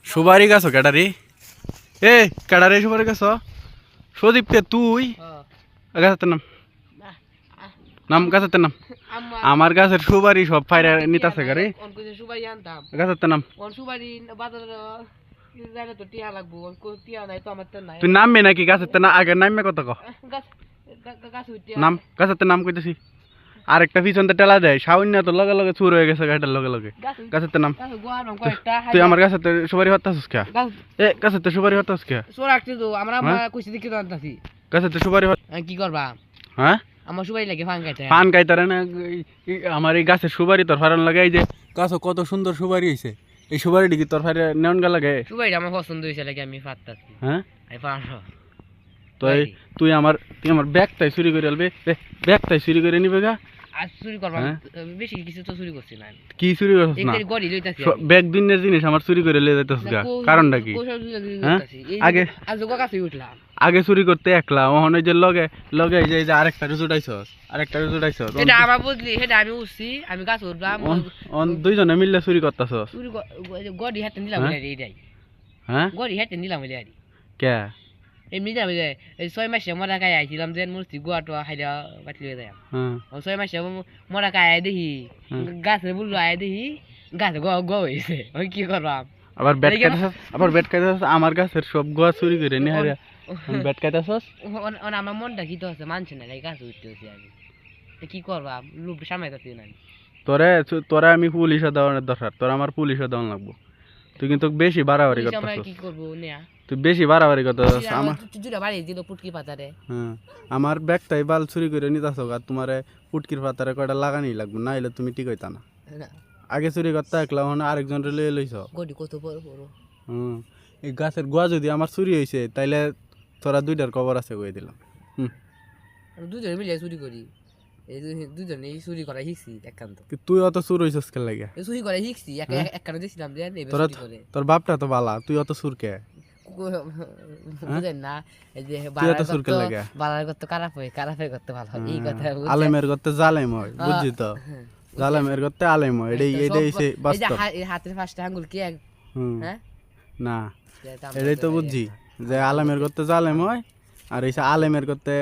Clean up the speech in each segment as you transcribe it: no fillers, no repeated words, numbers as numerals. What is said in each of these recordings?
সুপারি গাছ কেডারি এ কেডারে সুপারি গাছ সদীপকে তুই গাছের নাম নাম গাছের নাম আমার গাছের সুপারি সব ফাইরা নিতাছে গাড়ি গাছের নাম তুই নামবে নাকি গাছের না আগে নামবে কত নাম গাছের নাম কইতেছি আরেকটা পিছনতে টেলা দেয় সাউন্য তো লগে লগে চুর হয়ে গেছে গাড়িটার লগে লগে গাছের নাম তুই আমার গাছের সুপারি হত্যাছিস কে এ গাছের সুপারি হত্যাছিস কে গাছের সুপারি কি করবা হ্যাঁ আমার সুপারি লাগে ফান খাইতারে না আমার এই গাছের সুপারি তোর ফারান লাগে এই যে গাছ কত সুন্দর সুপারি হয়েছে এই সুপারিটি কি তোর ফারে নেওন গা লাগে সুপারি আমার পছন্দ হয়েছে লাগে আমি ফাটতাছি হ্যাঁ আমি পারবো তো তুই আমার ব্যাগটাই চুরি করে আলবে ব্যাগটাই চুরি করে নিবে গা আজ চুরি করবা বেশি কিছু তো চুরি করছি না কি চুরি করছ না গড়ি লইতাছি ব্যাগ দিনের জিনিস আমার চুরি করে লয়ে যাইতাছ গা কারণটা কি আগে আজ কাছে উঠলাম আগে চুরি করতে একলা ওহন ওই যে লগে লগে যে আরেকটা রুজুটাইছস এটা আমার বুঝলি এটা আমি উঠছি আমি গাছ উঠলাম দুইজনে মিললে চুরি করতাছস চুরি গড়ি হাতে নিলাম এইটাই হ্যাঁ গড়ি হাতে নিলাম আরি কে এমনি যাবে যে এই 6 মাসে মরা গায়ে আইছিলাম যে মূর্তি গোয়াটো হাইরা বাটলি হয়ে যায় ও 6 মাসে মরা গায়ে দেখি গাছে বুলু আয় দেখি গাছে গ হইছে ওই কি করবাম আবার ব্যাট খাইতাছস আমার গাছের সব গোয়া চুরি করে নি হাইরা ব্যাট খাইতাছস আমার মনটা কি তো আছে মানছে না এই গাছ উঠতে হইছে আমি কি করবাম লোভ সামলাইতাছি না তোরে আমি পুলিশে দেওয়ার দরকার তোর আমার পুলিশে দেওয়া লাগবো তুই কিন্তু বেশি বাড়াবাড়ি করতেছস কি করব নিয়া তুই বেশি বাড়াবাড়ি করতেছস আমার জুড়া বাড়ি দিল পুটকি পাতারে হ্যাঁ আমার ব্যাগটাই বাল চুরি করে নিতাছস আর তোমারে পুটকির পাতারে কয়টা লাগানি লাগবে না হইলে তুমি ঠিক হইতা না আগে চুরি করতে একলা হন আরেকজন লয়ে লইছ গডি কত বড় বড় এই গাছের গোয়া যদি আমার চুরি হইছে তাইলে তোরা দুইটার খবর আছে কই দিলাম দুইজন মিলে চুরি করি এই দুইজনে চুরি করা শিখছি একান্ত তুই অত চুর হইছস কে লাগে চুরি করা শিখছি একখানে দেখছিলাম যে তোর বাপটা তো বালা তুই অত চুর কে বুঝেন না এই যে বালার করতে খারাপ করতে ভালো এই কথা আলেমের করতে জালেম হয় বুঝছি তো জালেমের করতে আলেম হয় এটাই সে বাস্তব হাতের পাঁচটা আঙ্গুল কি হ্যাঁ না এটাই তো বুঝছি যে আলেমের করতে জালেম হয় আর এই আলেমের করতে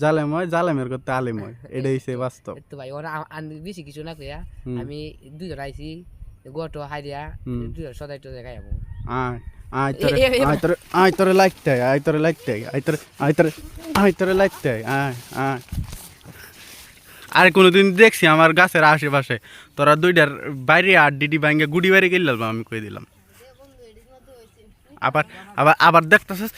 জালেম হয় জালেমের করতে আলেম হয় এটাই সে বাস্তব তো ভাই ওরা বেশি কিছু না কইয়া আমি দুইজন আইছি গোটো হাইরিয়া দুইজন সদাই তো দেখাই যাবো আয় তোরে লাগতে আরে কোনোদিন দেখছি আমার গাছের আশেপাশে তোরা দুইটার বাইরে আড্ডি ভাঙ্গে গুড়ি বাইরে গেলাম আমি কই দিলাম আবার দেখতেছিস